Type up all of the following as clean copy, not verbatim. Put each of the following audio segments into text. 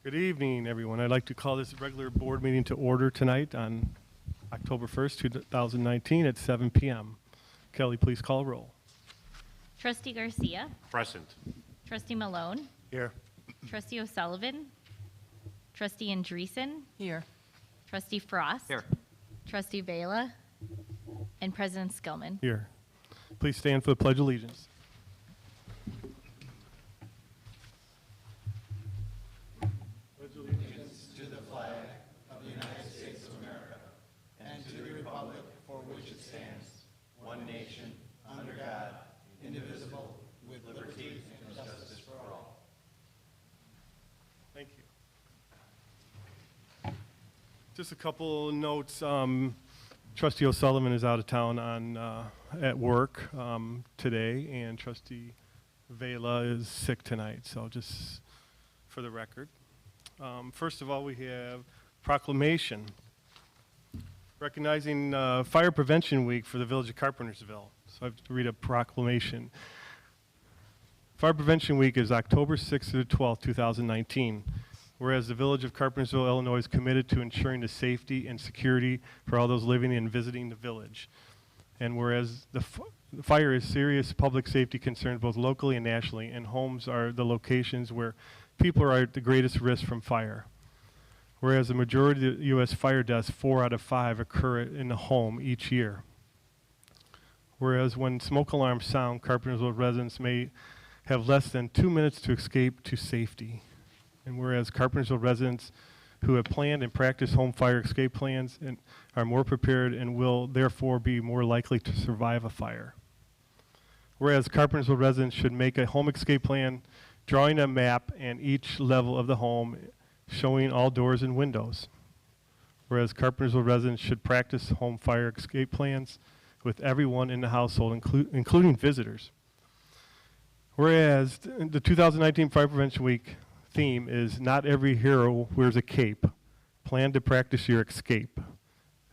Good evening, everyone. I'd like to call this regular board meeting to order tonight on October 1st, 2019 at 7 p.m. Kelly, please call roll. Trustee Garcia, Present. Trustee Malone, Here. Trustee O'Sullivan, Trustee Andreessen, Here. Trustee Frost, Here. Trustee Vela, and President Skillman. Here. Please stand for the Pledge of Allegiance. Thank you. Just a couple notes. Trustee O'Sullivan is out of town at work today, and Trustee Vela is sick tonight, so just for the record. First of all, we have proclamation recognizing Fire Prevention Week for the Village of Carpentersville. So I have to read a proclamation. Fire Prevention Week is October 6th to the 12th, 2019. Whereas the Village of Carpentersville, Illinois is committed to ensuring the safety and security for all those living and visiting the village. And whereas the fire is serious public safety concerns both locally and nationally, and homes are the locations where people are at the greatest risk from fire. Whereas the majority of the U.S. fire deaths, 4 out of 5, occur in the home each year. Whereas when smoke alarms sound, Carpentersville residents may have less than 2 minutes to escape to safety. And whereas Carpentersville residents who have planned and practiced home fire escape plans and are more prepared and will therefore be more likely to survive a fire. Whereas Carpentersville residents should make a home escape plan, drawing a map and each level of the home, showing all doors and windows. Whereas Carpentersville residents should practice home fire escape plans with everyone in the household, including visitors. Whereas the 2019 Fire Prevention Week theme is Not Every Hero Wears a Cape. Plan to practice your escape.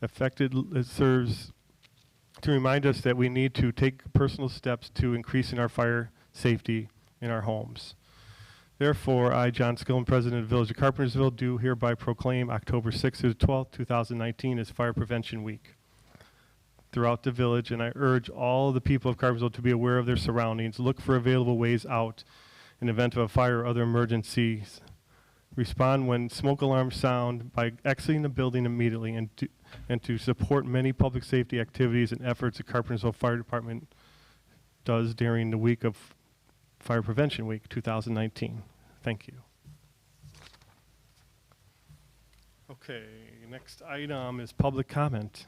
It serves to remind us that we need to take personal steps to increasing our fire safety in our homes. Therefore, I, John Skillman, President of the Village of Carpentersville, do hereby proclaim October 6th to the 12th, 2019 as Fire Prevention Week throughout the village, and I urge all the people of Carpentersville to be aware of their surroundings, look for available ways out in the event of a fire or other emergencies, respond when smoke alarms sound by exiting the building immediately, and to support many public safety activities and efforts the Carpentersville Fire Department does during the week of Fire Prevention Week 2019. Thank you. Okay, next item is public comment.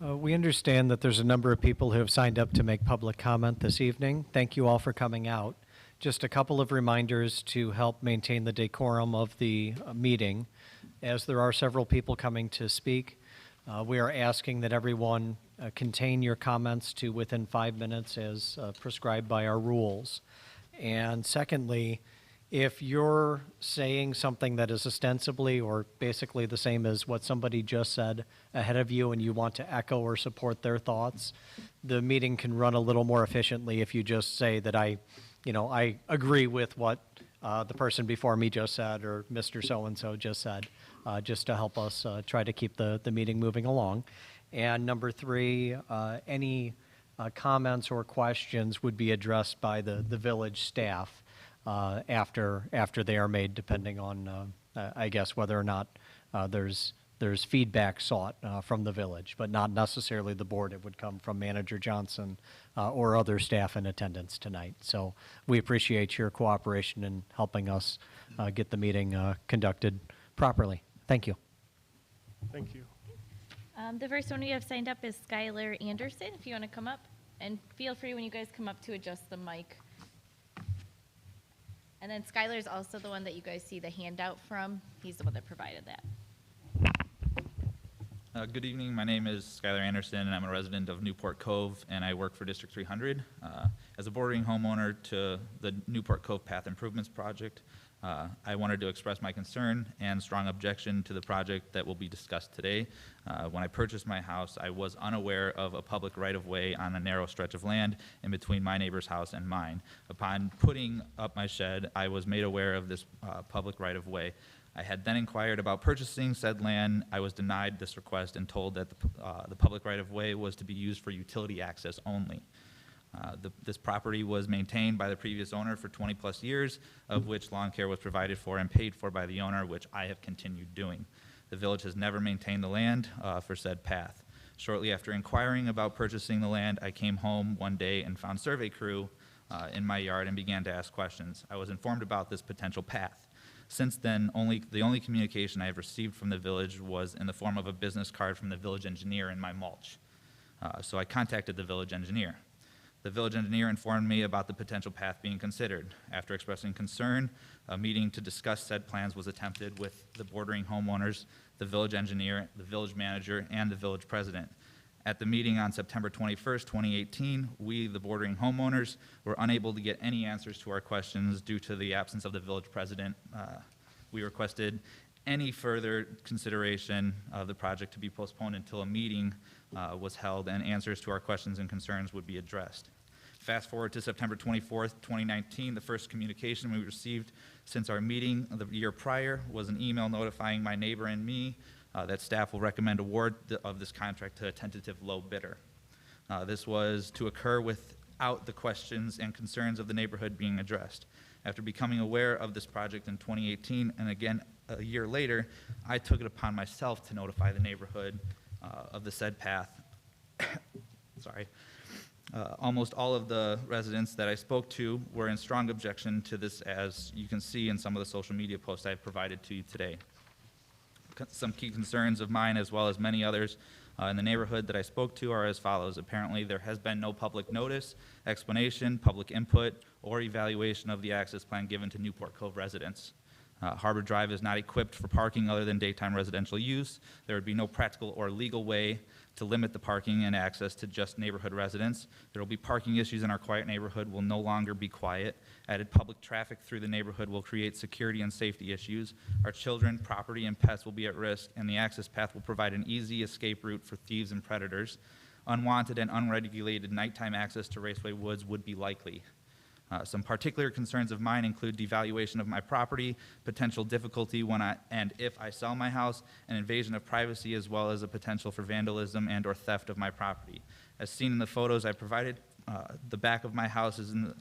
We understand that there's a number of people who have signed up to make public comment this evening. Thank you all for coming out. Just a couple of reminders to help maintain the decorum of the meeting. As there are several people coming to speak, we are asking that everyone contain your comments to within 5 minutes as prescribed by our rules. And secondly, if you're saying something that is ostensibly or basically the same as what somebody just said ahead of you and you want to echo or support their thoughts, the meeting can run a little more efficiently if you just say that I agree with what the person before me just said or Mr. So-and-so just said, just to help us try to keep the meeting moving along. And number 3, any comments or questions would be addressed by the village staff after they are made, depending on, I guess, whether or not there's feedback sought from the village, but not necessarily the board. It would come from Manager Johnson or other staff in attendance tonight. So we appreciate your cooperation in helping us get the meeting conducted properly. Thank you. Thank you. The first one we have signed up is Skylar Anderson. If you want to come up, and feel free when you guys come up to adjust the mic. And then Skylar is also the one that you guys see the handout from. He's the one that provided that. Good evening. My name is Skylar Anderson, and I'm a resident of Newport Cove, and I work for District 300. As a bordering homeowner to the Newport Cove Path Improvements Project, I wanted to express my concern and strong objection to the project that will be discussed today. When I purchased my house, I was unaware of a public right-of-way on a narrow stretch of land in between my neighbor's house and mine. Upon putting up my shed, I was made aware of this public right-of-way. I had then inquired about purchasing said land. I was denied this request and told that the public right-of-way was to be used for utility access only. This property was maintained by the previous owner for 20-plus years, of which lawn care was provided for and paid for by the owner, which I have continued doing. The village has never maintained the land for said path. Shortly after inquiring about purchasing the land, I came home one day and found survey crew in my yard and began to ask questions. I was informed about this potential path. Since then, the only communication I have received from the village was in the form of a business card from the village engineer in my mulch. So I contacted the village engineer. The village engineer informed me about the potential path being considered. After expressing concern, a meeting to discuss said plans was attempted with the bordering homeowners, the village engineer, the village manager, and the village president. At the meeting on September 21st, 2018, we, the bordering homeowners, were unable to get any answers to our questions due to the absence of the village president. We requested any further consideration of the project to be postponed until a meeting was held and answers to our questions and concerns would be addressed. Fast forward to September 24th, 2019, the first communication we received since our meeting the year prior was an email notifying my neighbor and me that staff will recommend award of this contract to a tentative low bidder. This was to occur without the questions and concerns of the neighborhood being addressed. After becoming aware of this project in 2018, and again a year later, I took it upon myself to notify the neighborhood of the said path. Sorry. Almost all of the residents that I spoke to were in strong objection to this, as you can see in some of the social media posts I've provided to you today. Some key concerns of mine, as well as many others in the neighborhood that I spoke to, are as follows. Apparently, there has been no public notice, explanation, public input, or evaluation of the access plan given to Newport Cove residents. Harbor Drive is not equipped for parking other than daytime residential use. There would be no practical or legal way to limit the parking and access to just neighborhood residents. There will be parking issues in our quiet neighborhood will no longer be quiet. Added public traffic through the neighborhood will create security and safety issues. Our children, property, and pets will be at risk, and the access path will provide an easy escape route for thieves and predators. Unwanted and unregulated nighttime access to Raceway Woods would be likely. Some particular concerns of mine include devaluation of my property, potential difficulty when and if I sell my house, an invasion of privacy, as well as a potential for vandalism and or theft of my property. As seen in the photos I provided, the back of my house is in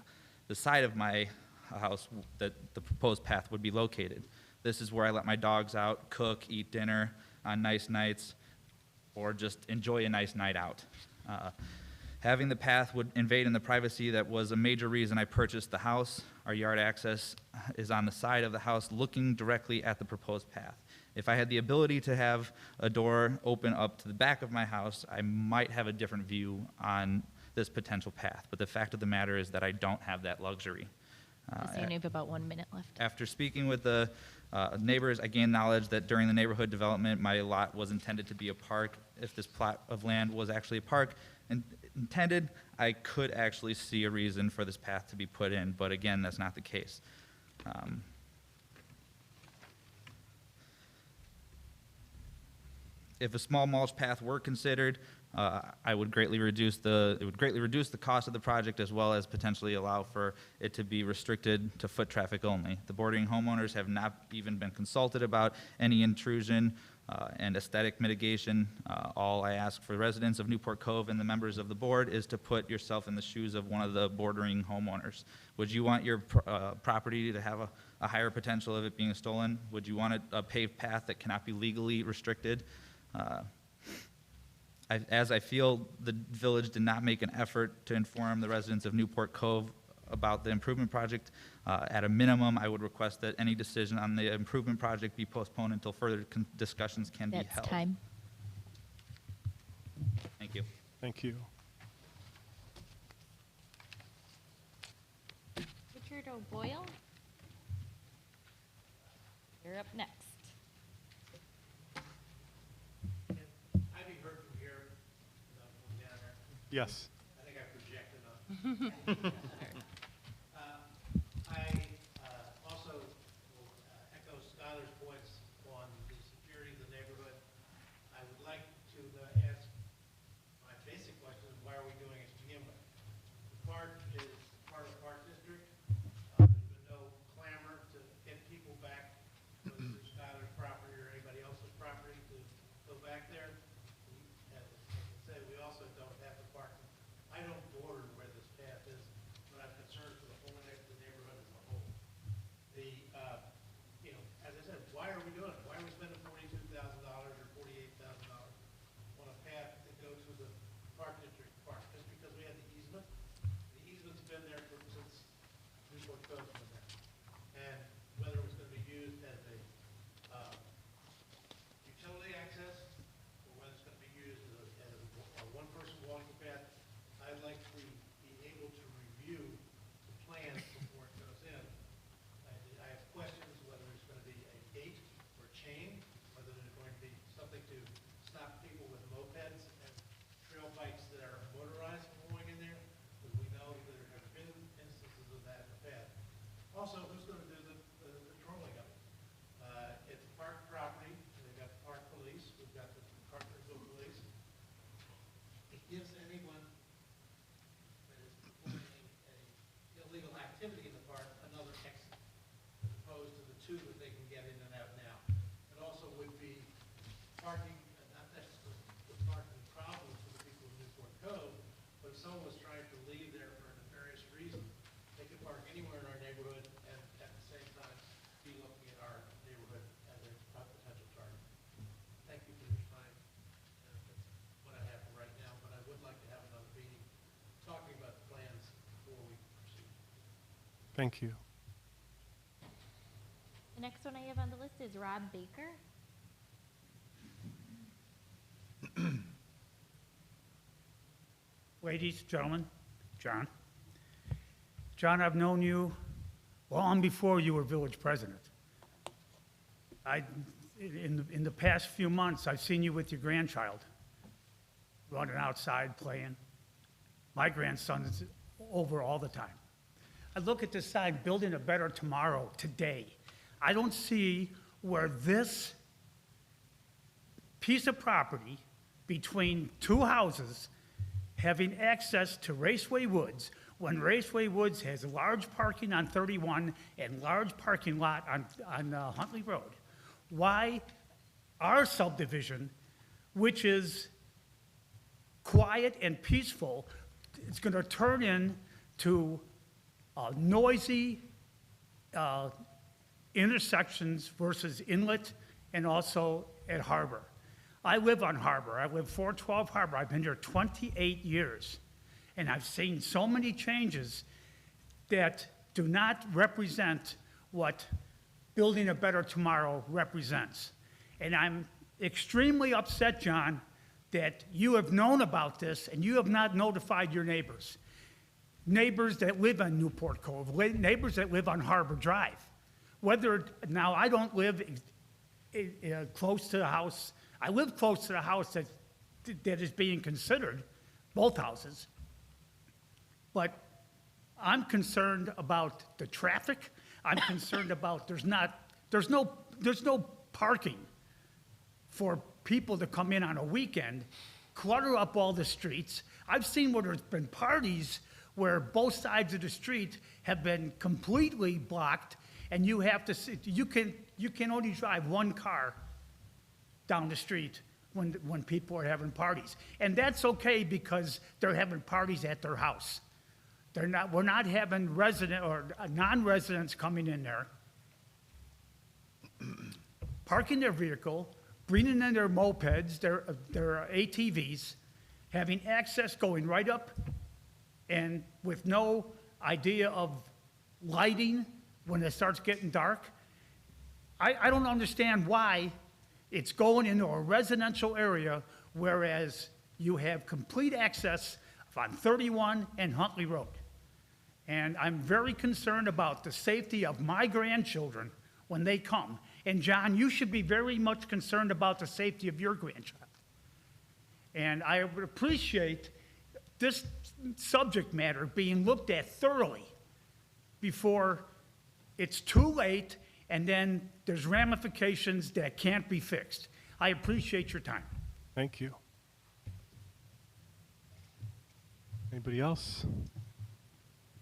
the side of my house that the proposed path would be located. This is where I let my dogs out, cook, eat dinner on nice nights, or just enjoy a nice night out. Having the path would invade in the privacy that was a major reason I purchased the house. Our yard access is on the side of the house looking directly at the proposed path. If I had the ability to have a door open up to the back of my house, I might have a different view on this potential path. But the fact of the matter is that I don't have that luxury. So you have about 1 minute left. After speaking with the neighbors, I gained knowledge that during the neighborhood development, my lot was intended to be a park. If this plot of land was actually a park intended, I could actually see a reason for this path to be put in, but again, that's not the case. If a small mulch path were considered, it would greatly reduce the cost of the project, as well as potentially allow for it to be restricted to foot traffic only. The bordering homeowners have not even been consulted about any intrusion and aesthetic mitigation. All I ask for the residents of Newport Cove and the members of the board is to put yourself in the shoes of one of the bordering homeowners. Would you want your property to have a higher potential of it being stolen? Would you want a paved path that cannot be legally restricted? As I feel the village did not make an effort to inform the residents of Newport Cove about the improvement project, at a minimum, I would request that any decision on the improvement project be postponed until further discussions can be held. That's time. Thank you. Thank you. Richard O'Boyle, you're up next. Yes. I think I projected on. I also will echo Skylar's points on the security of the neighborhood. I would like to ask, my basic question is, why are we doing it to begin with? The park is part of the Park District. There's been no clamor to get people back, whether it's Skylar's property or anybody else's property, to go back there. As I say, we also don't have the park. I don't border where this path is, but I'm concerned for the whole neighborhood as a whole. The, you know, as I said, why are we doing it? Why are we spending $42,000 or $48,000 on a path that goes through the Park District Park? Just because we had the easement? The easement's been there since Newport Cove's been there. And whether it's gonna be used as a, utility access, or whether it's gonna be used as a one-person walking path, I'd like to be able to review the plans before it goes in. I have questions whether it's gonna be a gate or chain, whether there's going to be something to stop people with mopeds and trail bikes that are motorized from going in there, because we know that there have been instances of that in the past. Also, who's gonna do the patrolling of it? It's park property, they've got the park police, we've got the Carpentersville police. It gives anyone that is performing a illegal activity in the park another exit, as opposed to the two that they can get in and out now. It also would be parking, not necessarily the parking problems for the people in Newport Cove, but if someone was trying to leave there for a nefarious reason, they could park anywhere in our neighborhood and at the same time be looking at our neighborhood as a potential target. Thank you for your time. That's what I have for right now, but I would like to have another meeting talking about the plans before we proceed. Thank you. The next one I have on the list is Rob Baker. Ladies, gentlemen, John. John, I've known you long before you were village president. In the past few months, I've seen you with your grandchild, running outside, playing. My grandson is over all the time. I look at this sign, building a better tomorrow, today. I don't see where this piece of property between two houses having access to Raceway Woods, when Raceway Woods has large parking on 31 and large parking lot on Huntley Road. Why our subdivision, which is quiet and peaceful, is going to turn into noisy intersections versus Inlet and also at Harbor. I live on Harbor. I live 412 Harbor. I've been here 28 years. And I've seen so many changes that do not represent what building a better tomorrow represents. And I'm extremely upset, John, that you have known about this and you have not notified your neighbors. Neighbors that live on Newport Cove, neighbors that live on Harbor Drive. Now, I don't live close to the house. I live close to the house that is being considered, both houses. But I'm concerned about the traffic. I'm concerned about there's no parking for people to come in on a weekend, clutter up all the streets. I've seen where there's been parties where both sides of the street have been completely blocked, and you have to you can only drive one car down the street when people are having parties. And that's okay because they're having parties at their house. We're not having resident or non-residents coming in there, parking their vehicle, bringing in their mopeds, their ATVs, having access going right up, and with no idea of lighting when it starts getting dark. I don't understand why it's going into a residential area, whereas you have complete access on 31 and Huntley Road. And I'm very concerned about the safety of my grandchildren when they come. And John, you should be very much concerned about the safety of your grandchild. And I would appreciate this subject matter being looked at thoroughly before it's too late and then there's ramifications that can't be fixed. I appreciate your time. Thank you. Anybody else?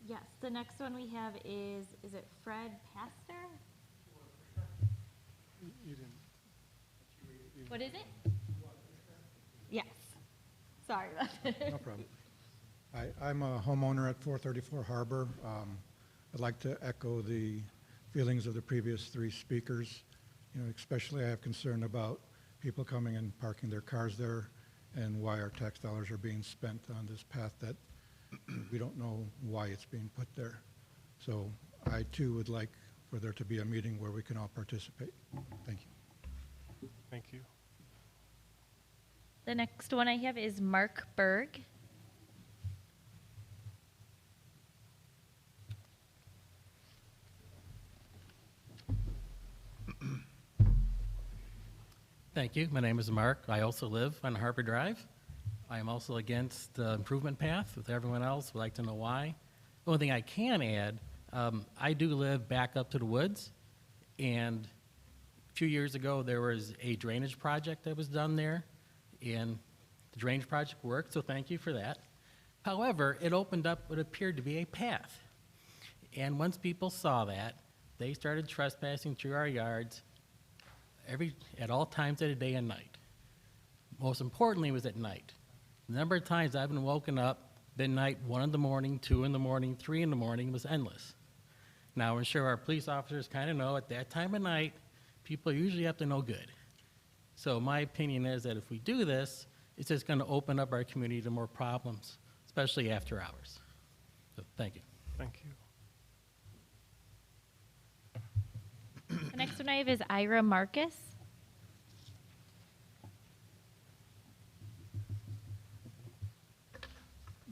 Yes, the next one we have is it Fred Pastor? What is it? Yes. Sorry about that. No problem. I'm a homeowner at 434 Harbor. I'd like to echo the feelings of the previous three speakers. You know, especially I have concern about people coming and parking their cars there and why our tax dollars are being spent on this path that we don't know why it's being put there. So I too would like for there to be a meeting where we can all participate. Thank you. Thank you. The next one I have is Mark Berg. Thank you. My name is Mark. I also live on Harbor Drive. I am also against the improvement path with everyone else. Would like to know why. The only thing I can add, I do live back up to the woods, and a few years ago there was a drainage project that was done there, and the drainage project worked, so thank you for that. However, it opened up what appeared to be a path. And once people saw that, they started trespassing through our yards at all times of the day and night. Most importantly was at night. The number of times I've been woken up midnight, 1 in the morning, 2 in the morning, 3 in the morning was endless. Now, I'm sure our police officers kind of know at that time of night, people are usually up to no good. So my opinion is that if we do this, it's just going to open up our community to more problems, especially after hours. So thank you. Thank you. The next one I have is Ira Marcus.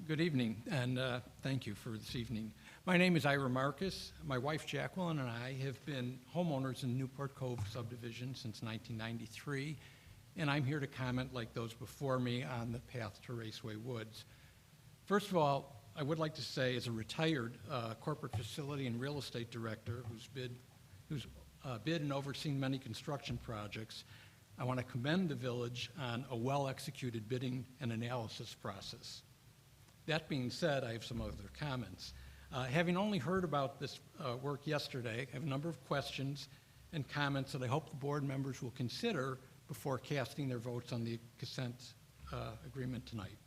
Good evening, and thank you for this evening. My name is Ira Marcus. My wife Jacqueline and I have been homeowners in Newport Cove subdivision since 1993, and I'm here to comment, like those before me, on the path to Raceway Woods. First of all, I would like to say, as a retired corporate facility and real estate director who's bid and overseen many construction projects, I want to commend the village on a well-executed bidding and analysis process. That being said, I have some other comments. Having only heard about this work yesterday, I have a number of questions and comments that I hope the board members will consider before casting their votes on the consent agreement tonight.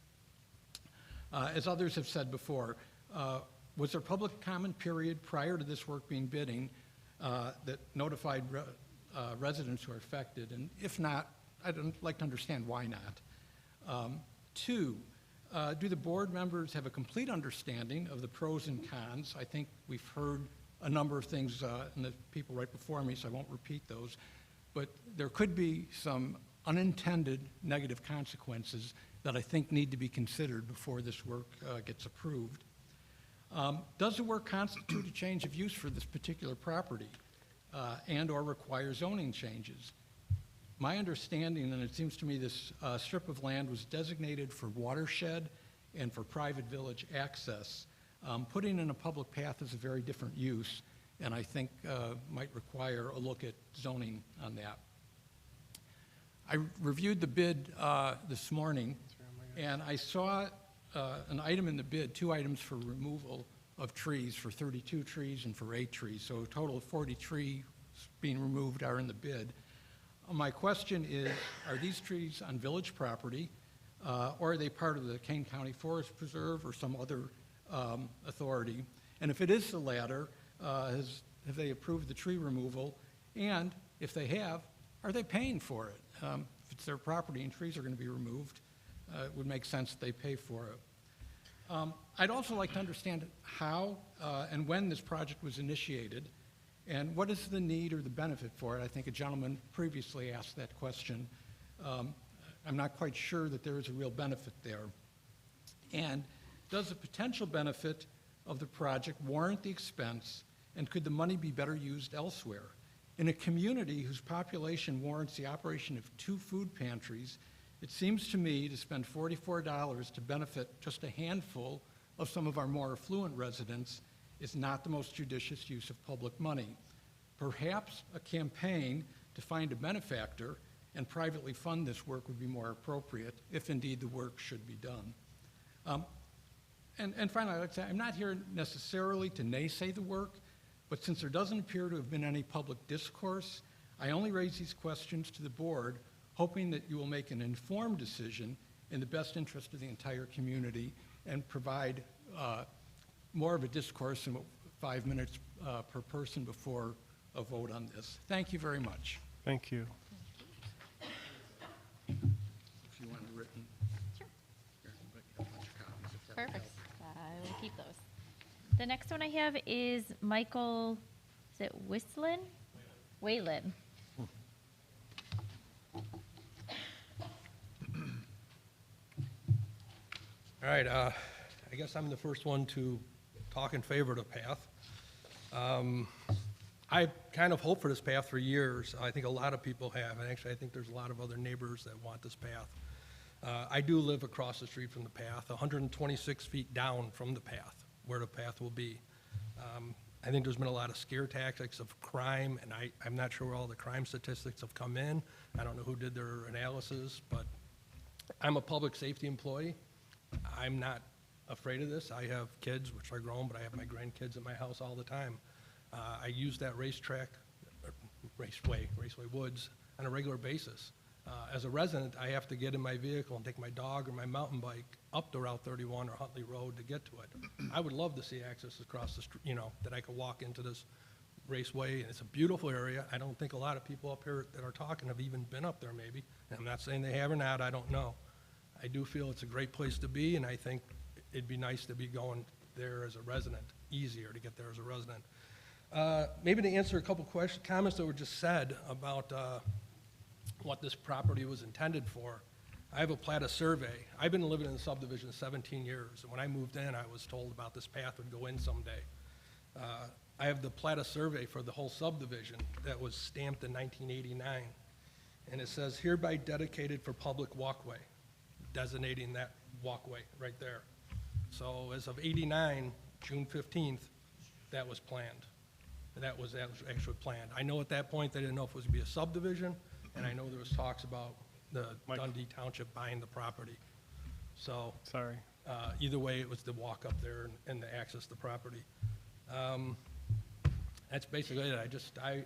As others have said before, was there a public comment period prior to this work being bidding that notified residents who are affected? And if not, I'd like to understand why not. Two, do the board members have a complete understanding of the pros and cons? I think we've heard a number of things in the people right before me, so I won't repeat those. But there could be some unintended negative consequences that I think need to be considered before this work gets approved. Does the work constitute a change of use for this particular property and or require zoning changes? My understanding, and it seems to me this strip of land was designated for watershed and for private village access. Putting in a public path is a very different use, and I think might require a look at zoning on that. I reviewed the bid this morning, and I saw an item in the bid, 2 items for removal of trees, for 32 trees and for 8 trees. So a total of 40 trees being removed are in the bid. My question is, are these trees on village property, or are they part of the Kane County Forest Preserve or some other authority? And if it is the latter, have they approved the tree removal? And if they have, are they paying for it? If it's their property and trees are going to be removed, it would make sense that they pay for it. I'd also like to understand how and when this project was initiated, and what is the need or the benefit for it? I think a gentleman previously asked that question. I'm not quite sure that there is a real benefit there. And does the potential benefit of the project warrant the expense, and could the money be better used elsewhere? In a community whose population warrants the operation of 2 food pantries It seems to me to spend $44 to benefit just a handful of some of our more affluent residents is not the most judicious use of public money. Perhaps a campaign to find a benefactor and privately fund this work would be more appropriate, if indeed the work should be done. And finally, I'd like to say, I'm not here necessarily to naysay the work, but since there doesn't appear to have been any public discourse, I only raise these questions to the board, hoping that you will make an informed decision in the best interest of the entire community and provide more of a discourse in 5 minutes per person before a vote on this. Thank you very much. Thank you. If you want it written. Sure. Here, I'll get a bunch of copies if that would Perfect. help. I will keep those. The next one I have is Michael, is it Whelan? Whalen. All right, I guess I'm the first one to talk in favor of the path. I kind of hoped for this path for years. I think a lot of people have, and actually I think there's a lot of other neighbors that want this path. I do live across the street from the path, 126 feet down from the path, where the path will be. I think there's been a lot of scare tactics of crime, and I'm not sure where all the crime statistics have come in. I don't know who did their analysis, but I'm a public safety employee. I'm not afraid of this. I have kids, which are grown, but I have my grandkids at my house all the time. I use that raceway Woods, on a regular basis. As a resident, I have to get in my vehicle and take my dog or my mountain bike up to Route 31 or Huntley Road to get to it. I would love to see access across the street, that I could walk into this raceway, and it's a beautiful area. I don't think a lot of people up here that are talking have even been up there maybe. And I'm not saying they have or not, I don't know. I do feel it's a great place to be, and I think it'd be nice to be going there as a resident, easier to get there as a resident. Maybe to answer a couple comments that were just said about what this property was intended for. I have a plat of survey. I've been living in the subdivision 17 years, and when I moved in, I was told about this path would go in someday. I have the plat of survey for the whole subdivision that was stamped in 1989, and it says hereby dedicated for public walkway, designating that walkway right there. So as of 89, June 15th, that was planned. That was actually planned. I know at that point they didn't know if it was going to be a subdivision, and I know there was talks about the Mike. Dundee Township buying the property. So Sorry. either way, it was to walk up there and to access the property. That's basically it. I,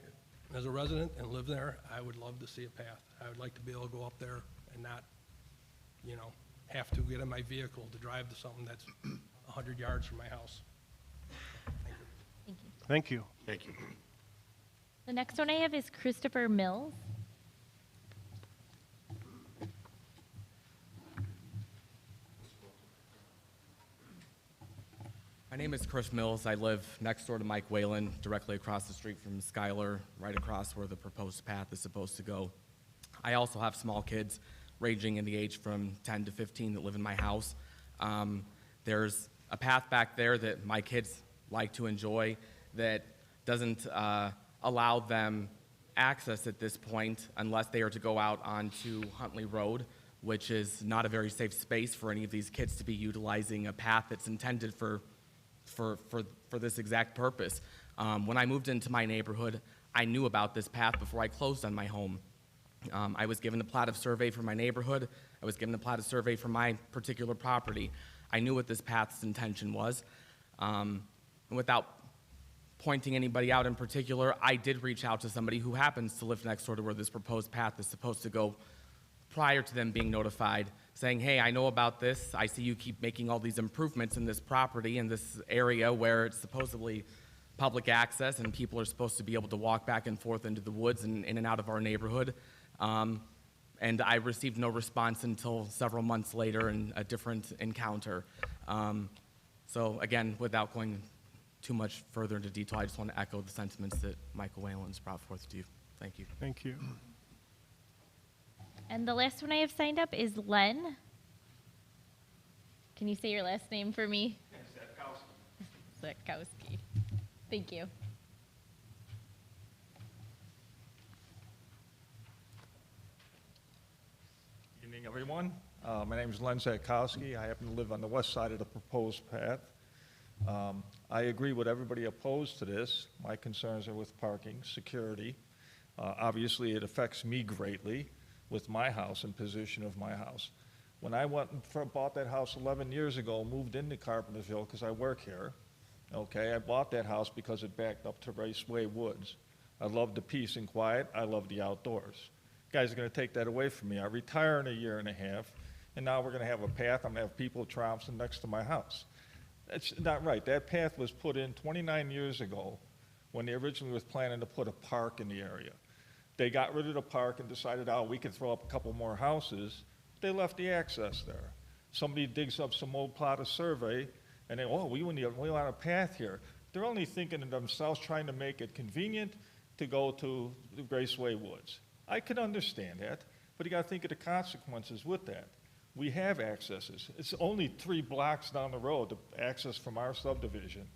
as a resident and live there, I would love to see a path. I would like to be able to go up there and not, have to get in my vehicle to drive to something that's 100 yards from my house. Thank you. Thank you. Thank you. Thank you. The next one I have is Christopher Mills. My name is Chris Mills. I live next door to Mike Whalen, directly across the street from Schuyler, right across where the proposed path is supposed to go. I also have small kids ranging in the age from 10 to 15 that live in my house. There's a path back there that my kids like to enjoy that doesn't allow them access at this point unless they are to go out onto Huntley Road, which is not a very safe space for any of these kids to be utilizing a path that's intended for this exact purpose. When I moved into my neighborhood, I knew about this path before I closed on my home. I was given the plat of survey for my neighborhood. I was given the plat of survey for my particular property. I knew what this path's intention was. And without pointing anybody out in particular, I did reach out to somebody who happens to live next door to where this proposed path is supposed to go prior to them being notified, saying, hey, I know about this. I see you keep making all these improvements in this property, in this area where it's supposedly public access and people are supposed to be able to walk back and forth into the woods and in and out of our neighborhood. And I received no response until several months later in a different encounter. So again, without going too much further into detail, I just want to echo the sentiments that Michael Whalen's brought forth to you. Thank you. Thank you. And the last one I have signed up is Len. Can you say your last name for me? Zetkowski. Thank you. Good evening, everyone. My name is Len Zakowski. I happen to live on the west side of the proposed path. I agree with everybody opposed to this. My concerns are with parking, security. Obviously, it affects me greatly with my house and position of my house. When I went and bought that house 11 years ago, moved into Carpentersville because I work here, okay, I bought that house because it backed up to Raceway Woods. I love the peace and quiet. I love the outdoors. Guys are going to take that away from me. I retire in a year and a half, and now we're going to have a path. I'm going to have people trouncing next to my house. That's not right. That path was put in 29 years ago when they originally was planning to put a park in the area. They got rid of the park and decided, oh, we could throw up a couple more houses. They left the access there. Somebody digs up some old plot of survey, and they, oh, we want a path here. They're only thinking of themselves, trying to make it convenient to go to the Raceway Woods. I can understand that, but you got to think of the consequences with that. We have accesses. It's only 3 blocks down the road to access from our subdivision,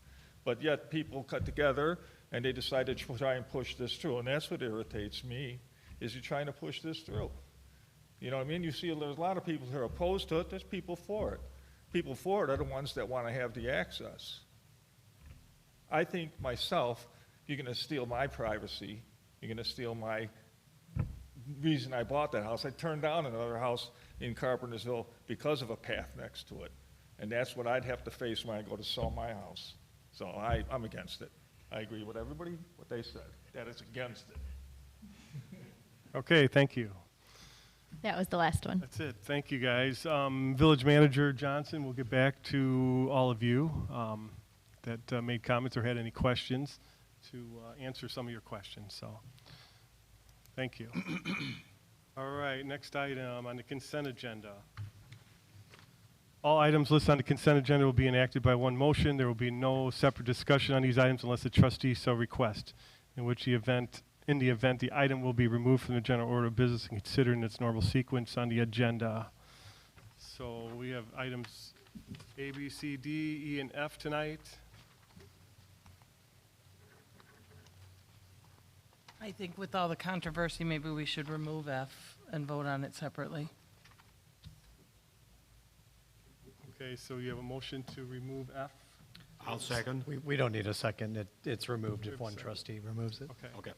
but yet people cut together and they decide to try and push this through, and that's what irritates me, is you're trying to push this through. You know what I mean? You see there's a lot of people who are opposed to it. There's people for it. People for it are the ones that want to have the access. I think myself, you're going to steal my privacy. You're going to steal my reason I bought that house. I turned down another house in Carpentersville because of a path next to it. And that's what I'd have to face when I go to sell my house. So I'm against it. I agree with everybody, what they said. That is against it. Okay, thank you. That was the last one. That's it. Thank you, guys. Village Manager Johnson, we'll get back to all of you that made comments or had any questions to answer some of your questions. So, thank you. All right, next item on the consent agenda. All items listed on the consent agenda will be enacted by one motion. There will be no separate discussion on these items unless the trustee so requests, in the event the item will be removed from the general order of business and considered in its normal sequence on the agenda. So we have items A, B, C, D, E, and F tonight. I think with all the controversy, maybe we should remove F and vote on it separately. Okay, so you have a motion to remove F? I'll second. We don't need a second. It's removed if one Second. trustee removes it. Okay.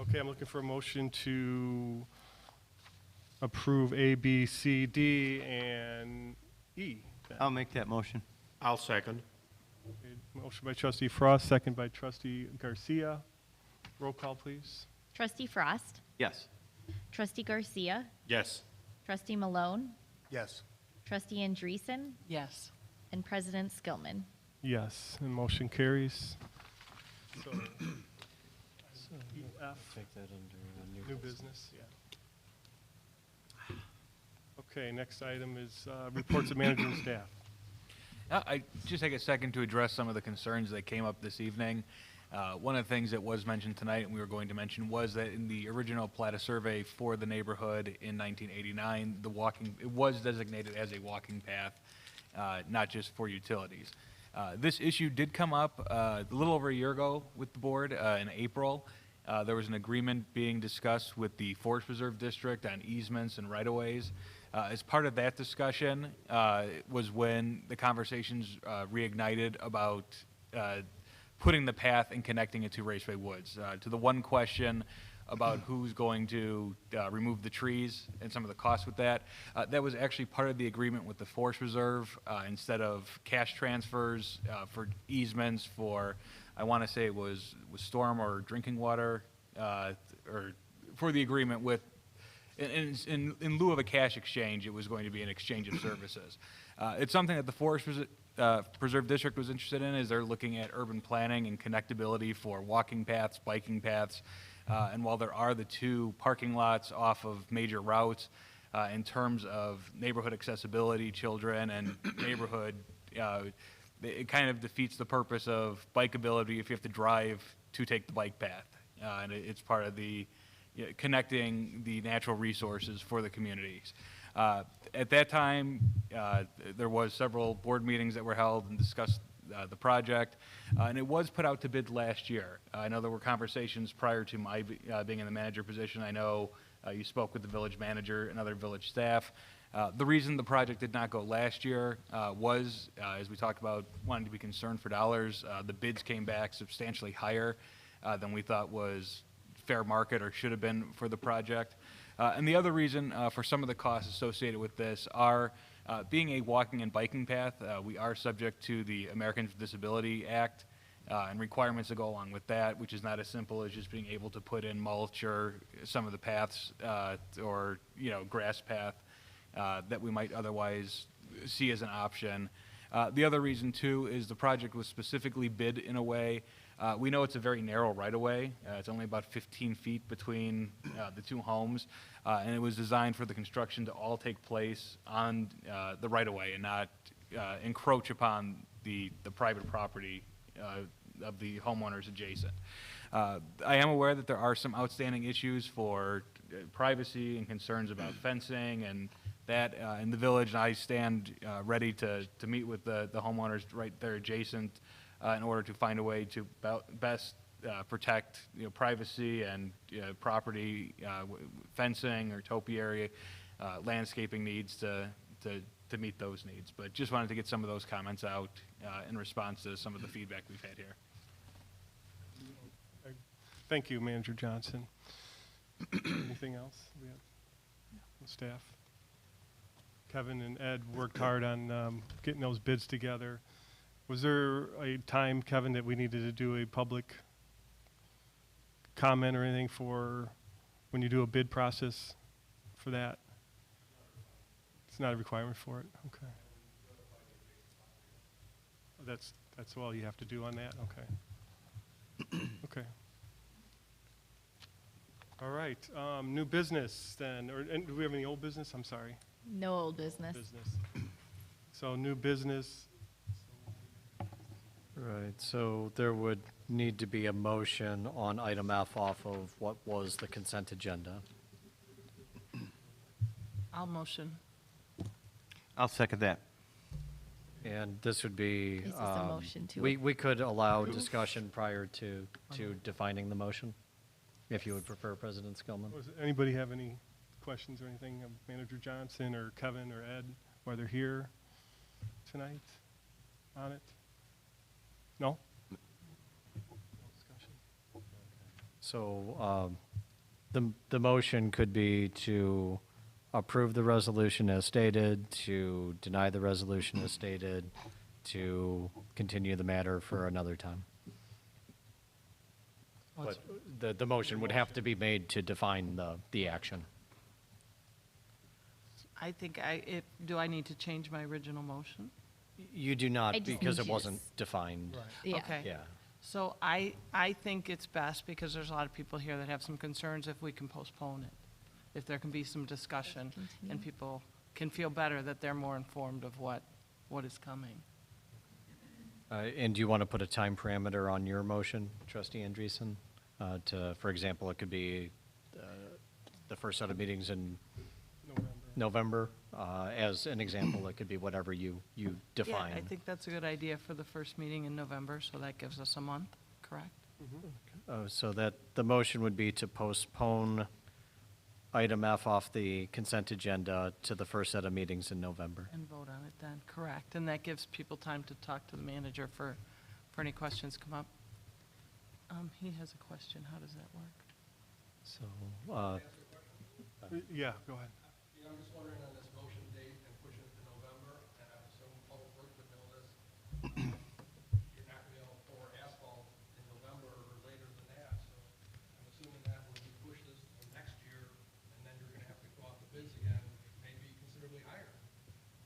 Okay, I'm looking for a motion to approve A, B, C, D, and E. then. I'll make that motion. I'll second. Okay, motion by trustee Frost, second by trustee Garcia. Roll call, please. Trustee Frost, Yes. Trustee Garcia, Yes. Trustee Malone, Yes. Trustee Andreessen, Yes. and President Skillman. Yes, and motion carries. So, F, Take that under new business, yeah. Okay, next item is reports of manager and staff. I just take a second to address some of the concerns that came up this evening. One of the things that was mentioned tonight, and we were going to mention, was that in the original Plata survey for the neighborhood in 1989, it was designated as a walking path, not just for utilities. This issue did come up a little over a year ago with the board in April. There was an agreement being discussed with the Forest Preserve District on easements and right-of-ways. As part of that discussion was when the conversations reignited about putting the path and connecting it to Raceway Woods. To the one question about who's going to remove the trees and some of the costs with that, that was actually part of the agreement with the Forest Reserve. Instead of cash transfers for easements for, I want to say it was storm or drinking water, or for the agreement with, in lieu of a cash exchange, it was going to be an exchange of services. It's something that the Forest Preserve District was interested in, as they're looking at urban planning and connectability for walking paths, biking paths. And while there are the 2 parking lots off of major routes, in terms of neighborhood accessibility, children, and neighborhood, it kind of defeats the purpose of bikeability if you have to drive to take the bike path. And it's part of the connecting the natural resources for the communities. At that time, there was several board meetings that were held and discussed the project. And it was put out to bid last year. I know there were conversations prior to my being in the manager position. I know you spoke with the village manager and other village staff. The reason the project did not go last year was, as we talked about, wanting to be concerned for dollars. The bids came back substantially higher than we thought was fair market or should have been for the project. And the other reason for some of the costs associated with this are being a walking and biking path. We are subject to the Americans with Disability Act and requirements that go along with that, which is not as simple as just being able to put in mulch or some of the paths or grass path that we might otherwise see as an option. The other reason too is the project was specifically bid in a way. We know it's a very narrow right-of-way. It's only about 15 feet between the two homes, and it was designed for the construction to all take place on the right-of-way and not encroach upon the private property of the homeowners adjacent. I am aware that there are some outstanding issues for privacy and concerns about fencing and that in the village, and I stand ready to meet with the homeowners right there adjacent in order to find a way to best protect privacy and property fencing or topiary landscaping needs to meet those needs. But just wanted to get some of those comments out in response to some of the feedback we've had here. Thank you, Manager Johnson. Anything else? We have staff. Kevin and Ed worked hard on getting those bids together. Was there a time, Kevin, that we needed to do a public comment or anything for when you do a bid process for that? It's not a requirement for it? Okay. That's all you have to do on that? Okay. Okay. All right. New business then. And do we have any old business? I'm sorry. No old business. So new business. Right, so there would need to be a motion on item F off of what was the consent agenda. I'll motion. I'll second that. And this would be, Is this a motion to we could allow discussion prior to defining the motion, if you would prefer, President Skillman. Anybody have any questions or anything of Manager Johnson or Kevin or Ed while they're here tonight on it? No? So the motion could be to approve the resolution as stated, to deny the resolution as stated, to continue the matter for another time. But the motion would have to be made to define the action. I think do I need to change my original motion? You do I not, just because think it you wasn't just- defined. Yeah. Okay. Yeah. So I think it's best, because there's a lot of people here that have some concerns, if we can postpone it. If there can be some discussion and people can feel better that they're more informed of what is coming. And do you want to put a time parameter on your motion, Trustee Andreessen? For example, it could be the first set of meetings in November. As an example, it could be whatever you define. Yeah, I think that's a good idea for the first meeting in November, so that gives us a month, correct? So that the motion would be to postpone item F off the consent agenda to the first set of meetings in November. And vote on it then, correct. And that gives people time to talk to the manager for any questions come up. He has a question. How does that work? So, Yeah, go ahead. I'm just wondering on this motion date and pushing it to November, and I assume Public Works would know this. You're not gonna be able to pour asphalt in November or later than that, so I'm assuming that when we push this to next year, and then you're gonna have to go out to bids again, maybe considerably higher.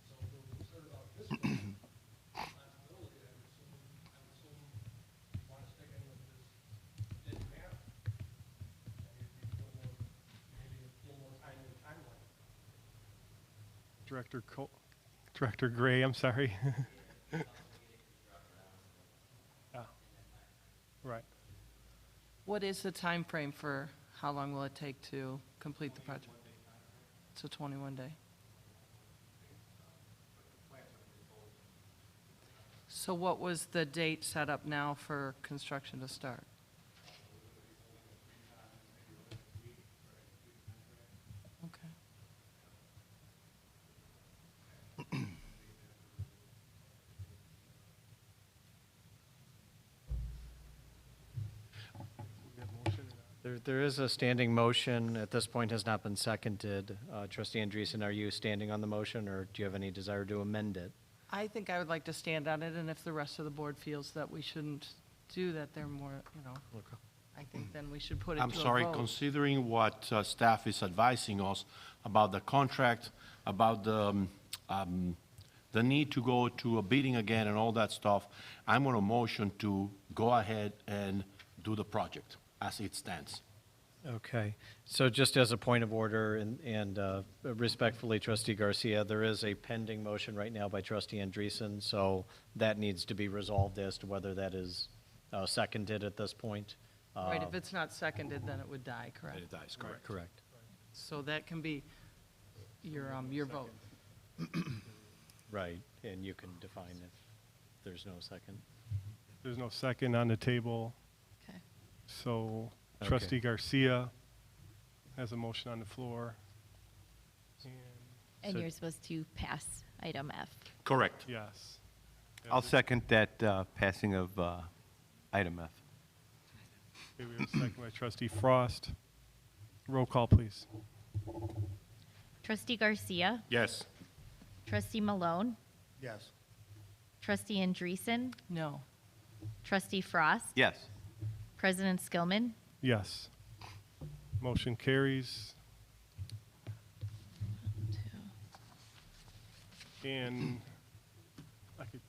So if we're concerned about this responsibility, I'm assuming you wanna stick in with this bid path. And maybe a little more time in the timeline. Director Gray, I'm sorry. Right. What is the time frame for how long will it take to complete the project? It's a 21-day. So what was the date set up now for construction to start? Okay. There is a standing motion. At this point has not been seconded. Trustee Andreessen, are you standing on the motion, or do you have any desire to amend it? I think I would like to stand on it, and if the rest of the board feels that we shouldn't do that, they're more, I think then we should put it to a I'm vote. sorry, considering what staff is advising us about the contract, about the need to go to a bidding again and all that stuff, I'm going to motion to go ahead and do the project as it stands. Okay, so just as a point of order and respectfully, Trustee Garcia, there is a pending motion right now by Trustee Andreessen, so that needs to be resolved as to whether that is seconded at this point. Right, if it's not seconded, then it would die, correct? It dies, correct. Correct. So that can be your vote. Right, and you can define if there's no second. There's no second on the table, Okay. so Okay. Trustee Garcia has a motion on the floor. And So- you're supposed to pass item F. Correct. Yes. I'll second that passing of item F. Okay, we have a second by Trustee Frost. Roll call, please. Trustee Garcia, Yes. Trustee Malone, Yes. Trustee Andreessen, No. Trustee Frost, Yes. President Skillman. Yes. Motion carries. And I could.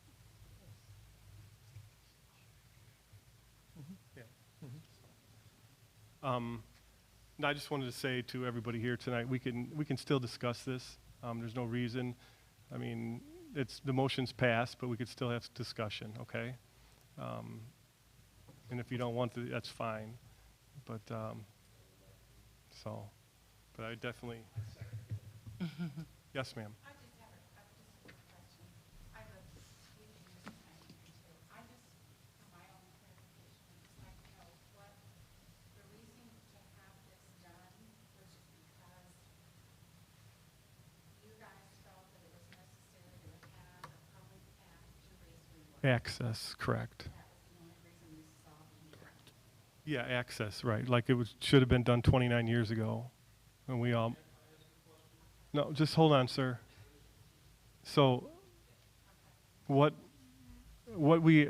Yeah. No, I just wanted to say to everybody here tonight, we can still discuss this. There's no reason. I mean, the motion's passed, but we could still have discussion, okay? And if you don't want to, that's fine. But, but I definitely. Yes, ma'am. I just have a question. I live we've been using Pioneer too. I just, for my own clarification, I'd just like to know what the reason to have this done was because you guys felt that it was necessary to have a public path to Raceway Road. Access, correct. That was the only reason we saw the need. Yeah, access, right. Like it should have been done 29 years ago. And we all. No, just hold on, sir. So what we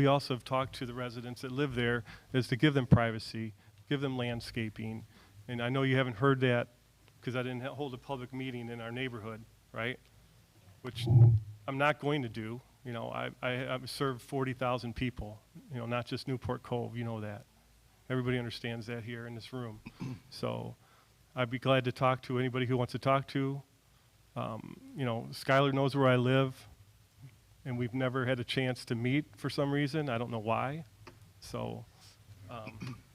also have talked to the residents that live there is to give them privacy, give them landscaping. And I know you haven't heard that because I didn't hold a public meeting in our neighborhood, right? Which I'm not going to do. You know, I've served 40,000 people, you know, not just Newport Cove, you know that. Everybody understands that here in this room. So I'd be glad to talk to anybody who wants to talk to. You know, Skylar knows where I live, and we've never had a chance to meet for some reason. I don't know why. So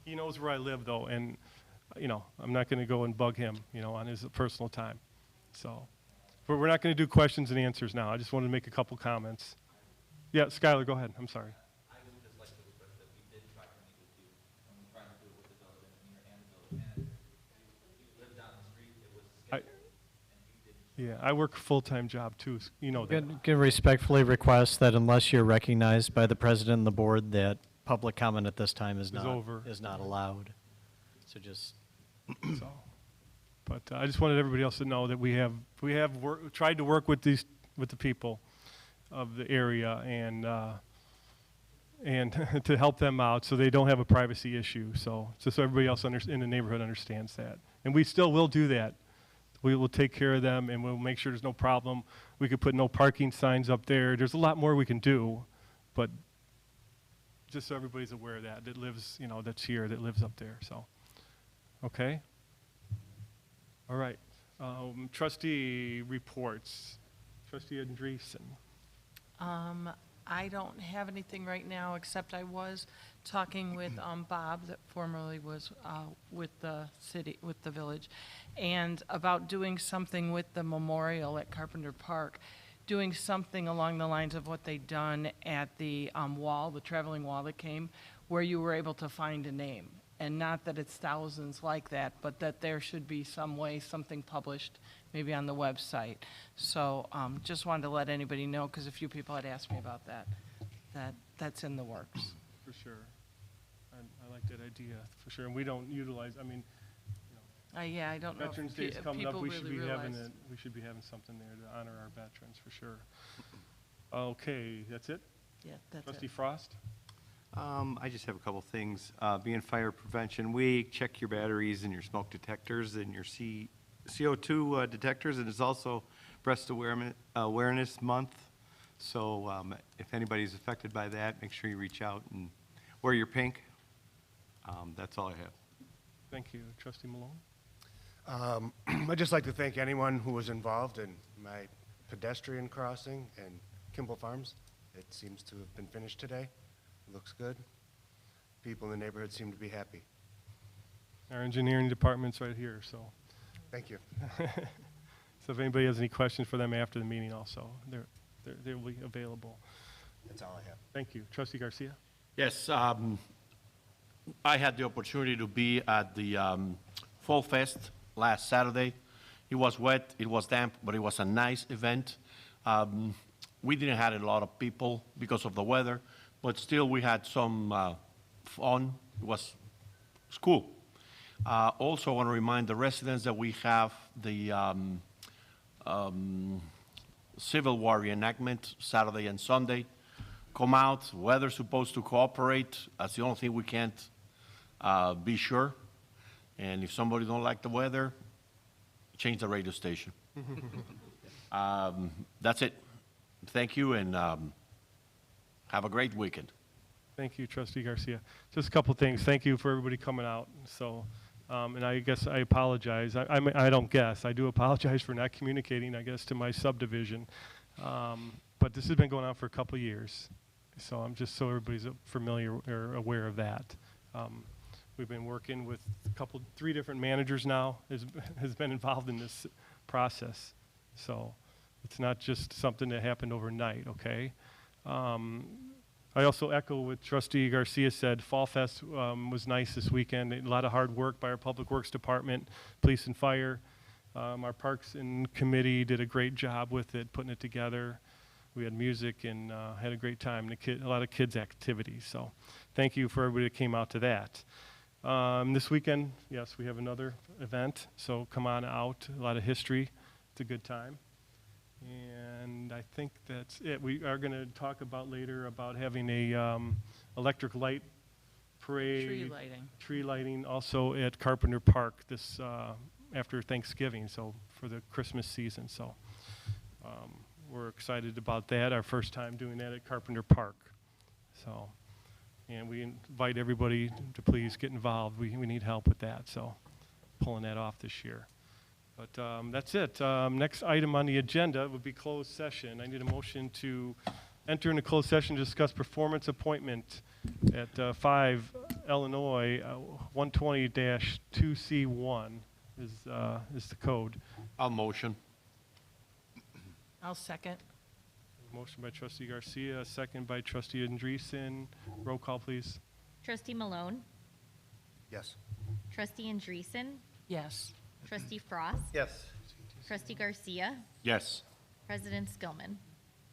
he knows where I live, though, and, you know, I'm not going to go and bug him, you know, on his personal time. So but we're not going to do questions and answers now. I just wanted to make a couple comments. Yeah, Skylar, go ahead. I'm sorry. I would just like to express that we did try to meet with you, and we tried to do it with the village engineer and the village manager. You lived down the street, it was scheduled, and you didn't. Yeah, I work a full-time job too, you know that. Can respectfully request that unless you're recognized by the president and the board, that public comment at this time is over. not allowed. So just, So, but I just wanted everybody else to know that we have tried to work with the people of the area and to help them out so they don't have a privacy issue. So just so everybody else in the neighborhood understands that, and we still will do that. We will take care of them, and we'll make sure there's no problem. We could put no parking signs up there. There's a lot more we can do, but just so everybody's aware of that lives, you know, that's here, that lives up there. So, okay. All right. Trustee reports. Trustee Andreessen. I don't have anything right now, except I was talking with Bob, that formerly was with the city, with the village, and about doing something with the memorial at Carpenter Park doing something along the lines of what they'd done at the wall, the traveling wall that came, where you were able to find a name. And not that it's thousands like that, but that there should be some way, something published, maybe on the website. So just wanted to let anybody know, because a few people had asked me about that, that's in the works. For sure. I like that idea, for sure. And we don't utilize, I mean, Yeah, I don't know Veterans if Day's coming up, people we should really be having realize. we should be having something there to honor our veterans, for sure. Okay, that's it? Yeah, that's Trustee it. Frost? I just have a couple things. Being Fire Prevention Week, check your batteries and your smoke detectors and your CO2 detectors, and it's also Breast Awareness Month. So if anybody's affected by that, make sure you reach out and wear your pink. That's all I have. Thank you. Trustee Malone? I'd just like to thank anyone who was involved in my pedestrian crossing in Kimball Farms. It seems to have been finished today. It looks good. People in the neighborhood seem to be happy. Our engineering department's right here, so. Thank you. So if anybody has any questions for them after the meeting also, they'll be available. That's all I have. Thank you. Trustee Garcia? Yes, I had the opportunity to be at the Fall Fest last Saturday. It was wet, it was damp, but it was a nice event. We didn't have a lot of people because of the weather, but still we had some fun. It was cool. Also, I want to remind the residents that we have the Civil War reenactment Saturday and Sunday. Come out, weather's supposed to cooperate. That's the only thing we can't be sure. And if somebody don't like the weather, change the radio station. That's it. Thank you, and have a great weekend. Thank you, Trustee Garcia. Just a couple things. Thank you for everybody coming out. So, and I guess I apologize. I don't guess. I do apologize for not communicating, I guess, to my subdivision. But this has been going on for a couple of years. So I'm just so everybody's familiar or aware of that. We've been working with three different managers now, has been involved in this process. So it's not just something that happened overnight, okay? I also echo what Trustee Garcia said. Fall Fest was nice this weekend. A lot of hard work by our Public Works Department, Police and Fire. Our Parks and Committee did a great job with it, putting it together. We had music and had a great time, and a lot of kids' activities. So thank you for everybody that came out to that. This weekend, yes, we have another event, so come on out. A lot of history. It's a good time. And I think that's it. We are going to talk about later about having a electric light parade. Tree lighting also at Carpenter Park this after Thanksgiving, so for the Christmas season. So we're excited about that. Our first time doing that at Carpenter Park. So, and we invite everybody to please get involved. We need help with that. So pulling that off this year. But that's it. Next item on the agenda would be closed session. I need a motion to enter into closed session to discuss performance appointment at 5 Illinois 120-2C1 is the code. I'll motion. I'll second. Motion by Trustee Garcia, second by Trustee Andreessen. Roll call, please. Trustee Malone? Yes. Trustee Andreessen? Yes. Trustee Frost? Yes. Trustee Garcia? Yes. President Skillman?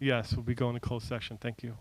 Yes, we'll be going to closed session. Thank you.